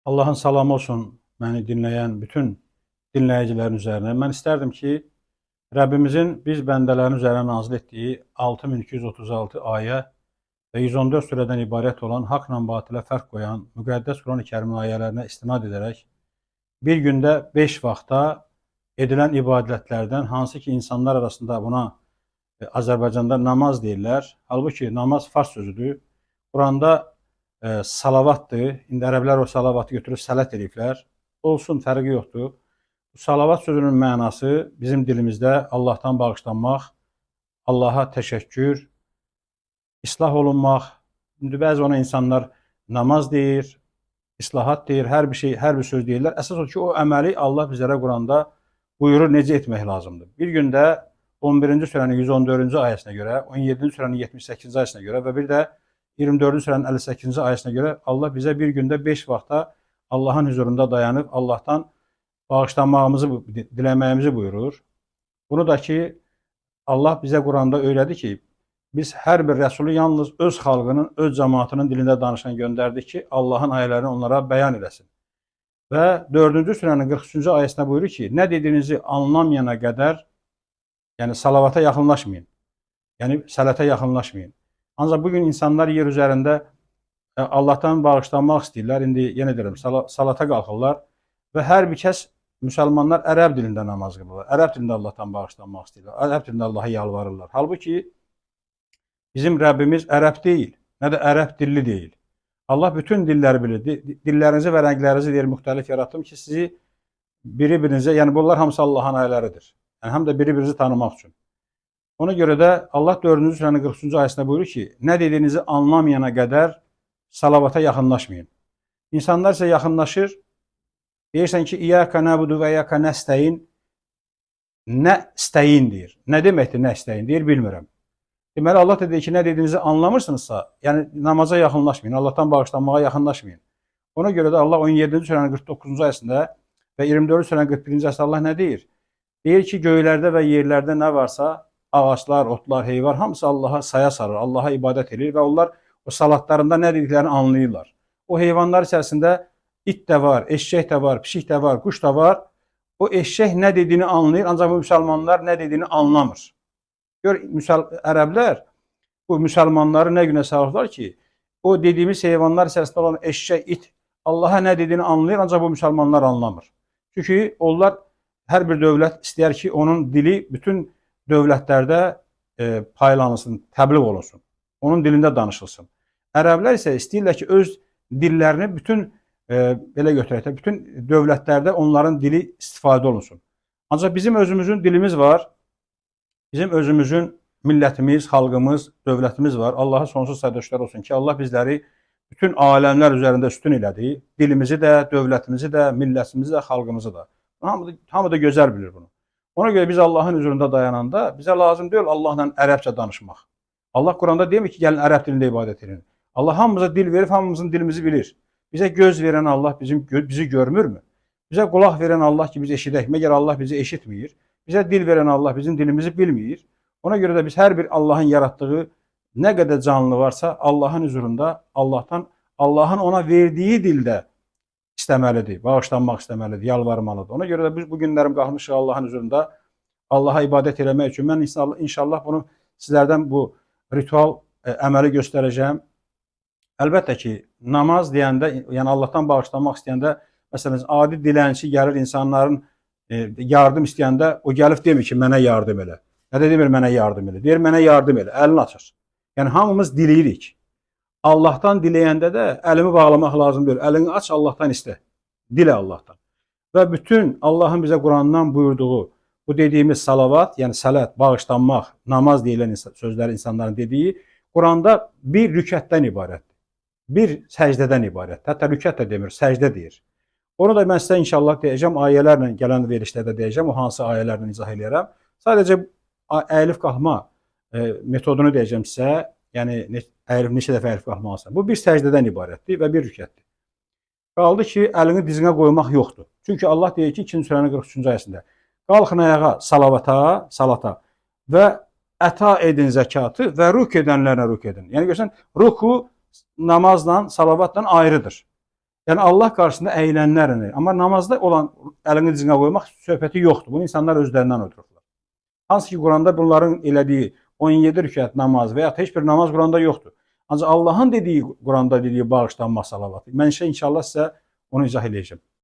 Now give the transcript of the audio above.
Allah'ın salamı olsun beni dinleyen bütün dinleyicilerin üzerine. Ben isterdim ki Rabbimizin biz bəndələrin üzerine nazil ettiği 6236 ayə ve 114 süreden ibaret olan hakla batıla fark koyan müqəddəs Kur'an-ı Kerimin ayələrine istinad ederek bir günde 5 vaxta edilen ibadetlerden hansı ki insanlar arasında buna Azərbaycanda namaz deyirlər. Halbuki namaz fars sözüdür. Kur'an'da salavattır. İndi ərəblər o salavatı götürüb sələt ediblər. Olsun, fərqi yoxdur. Bu salavat sözünün mənası bizim dilimizdə Allah'tan bağışlanmaq, Allah'a təşəkkür, islah olunmaq. İndi bəzi ona insanlar namaz deyir, islahat deyir, hər bir şey, hər bir söz deyirlər. Əsas o ki, o əməli Allah bizlərə Quranda buyurur necə etmək lazımdır. Bir gündə 11-ci surənin 114-cü ayəsinə görə, 17-ci surənin 78-ci ayəsinə görə və bir də 24-cü surənin 58-ci ayəsinə görə Allah bizə bir gündə 5 vaxta Allahın huzurunda dayanıb Allah'tan bağışlanmağımızı, diləməyimizi buyurur. Bunu da ki Allah bizə Quranda öyrədi ki, biz hər bir rəsulu yalnız öz xalqının, öz cəmaatının dilində danışan göndərdik ki, Allah'ın ayələrini onlara bəyan eləsin. Və 4-cü surənin 43-cü ayəsində buyurur ki, nə dediyinizi anlamayana qədər, yəni salavata yaxınlaşmayın. Yəni sələtə yaxınlaşmayın. Ancaq bugün insanlar yer üzərində Allah'tan bağışlanmaq istəyirlər. İndi yenə deyirəm, salata qalxırlar və hər bir kəs müsəlmanlar ərəb dilində namaz qılırlar. Ərəb dilində Allah'tan bağışlanmaq istəyirlər. Ərəb dilində Allah'a yalvarırlar. Halbuki bizim Rəbbimiz ərəb deyil, nə də ərəb dilli deyil. Allah bütün dilləri bilir. Dillərinizi və rənglərinizi deyir, müxtəlif yaratdım ki, sizi biri-birinizə, yəni bunlar hamısı Allah'ın ayələridir. Yəni həm də biri-birinizi tanımaq üçün. Ona görə də Allah 4-cü surənin 43-cü ayəsində buyurur ki, nə dediyinizi anlamayana qədər salavata yaxınlaşmayın. İnsanlar isə yaxınlaşır, deyirsən ki, İyyəkə nəbudu və İyyəkə nəstəyin, nə istəyin deyir. Nə deməkdir nə istəyin deyir, bilmirəm. Deməli, Allah da deyir ki, nə dediyinizi anlamırsınızsa, yəni namaza yaxınlaşmayın, Allah'tan bağışlanmağa yaxınlaşmayın. Ona görə də Allah 17-ci surənin 49-cu ayəsində və 24-cü surənin 41-ci ayəsində Allah nə deyir? Deyir ki, göylərdə və yerlərdə nə varsa, ağaçlar, otlar, heyvar, hamısı Allah'a saya sarır, Allah'a ibadət edir və onlar o salatlarında nə dediklərini anlayırlar. O heyvanlar içərisində it də var, eşək də var, pişik də var, quş da var. O eşək nə dediyini anlayır, ancaq bu müsəlmanlar nə dediyini anlamır. Gör, ərəblər bu müsəlmanları nə günə sarıflar ki, o dediyimiz heyvanlar içərisində olan eşək, it Allah'a nə dediyini anlayır, ancaq bu müsəlmanlar anlamır. Çünki onlar, hər bir dövlət istəyər ki, onun dili bütün dövlətlərdə paylanılsın, təbliğ olunsun. Onun dilində danışılsın. Ərəblər isə istəyirlər ki, öz dillərini bütün belə götürək də, bütün dövlətlərdə onların dili istifadə olunsun. Ancaq bizim özümüzün dilimiz var. Bizim özümüzün millətimiz, xalqımız, dövlətimiz var. Allah'a sonsuz sədəşlər olsun ki, Allah bizləri bütün aləmlər üzərində üstün elədi. Dilimizi də, dövlətimizi də, millətimizi də, xalqımızı da. Hamı da gözəl bilir bunu. Ona görə biz Allah'ın huzurunda dayananda bizə lazım deyil Allah'la ərəbcə danışmaq. Allah Quranda demir ki, gəlin ərəb dilində ibadət edin. Allah hamımıza dil verib, hamımızın dilimizi bilir. Bizə göz verən Allah bizi görmürmü? Bizə qulaq verən Allah ki, biz eşidək. Məgər Allah bizi eşitmir? Bizə dil verən Allah bizim dilimizi bilmir. Ona görə də biz hər bir Allah'ın yarattığı nə qədər canlı varsa Allah'ın huzurunda Allah'ın ona verdiyi dildə istəməlidir, bağışlanmaq istəməlidir, yalvarmalıdır. Ona görə də biz bu günlərim qalmışıq Allah'ın huzurunda Allah'a ibadət eləmək üçün. Mən inşallah bunu sizlərdən bu ritual əməli göstərəcəm. Əlbəttə ki, namaz deyəndə, yəni Allah'tan bağışlanmaq istəyəndə, məsələn, adi dilənçi gəlir insanların yardım istəyəndə, o gəlib demir ki, mənə yardım elə. Nə də demir, mənə yardım elə. Deyir, mənə yardım elə, əlini açır. Yəni, hamımız diləyirik. Allah'tan diləyəndə də əlimi bağlamaq lazım deyil. Əlini aç, Allah'tan istə. Dilə Allah'tan. Və bütün Allah'ın bizə Qurandan buyurduğu bu dediyimiz salavat, yəni sələt, bağışlanmaq, namaz deyilən sözləri insanların dediyi, Quranda bir rükətdən ibarətdir. Bir səcdədən ibarətdir. Hətta rükət də demir, səcdə deyir. Onu da mən sizə inşallah deyəcəm, ayələrlə gələn verilişlərdə deyəcəm, o hansı ayələrlə izah edərəm. Sadəcə əyilib qalxma metodunu deyəcəm sizə, yəni neçə dəfə əyilib qalxmalısın. Bu bir səcdədən ibarətdir və bir rükətdir. Qaldı ki, əlini dizinə qoymaq yoxdur. Çünki Allah deyir ki, 2-ci surənin 43-cü ayəsində, qalxın ayağa salata və əta edin zəkatı və rük edənlərlə rük edin. Yəni görürsən, ruku namazla, salavatla ayrıdır. Yəni Allah qarşısında əylənənlərini, amma namazda olan əlini dizinə qoymaq söhbəti yoxdur. Bunu insanlar özlərindən uydururlar. Hansı ki Quranda bunların elədiyi 17 rükət namaz və ya heç bir namaz Quranda yoxdur. Ancaq Allahın dediyi Quranda dediyi bağışlanma salavatı. Mən inşallah sizə onu izah edəcəm.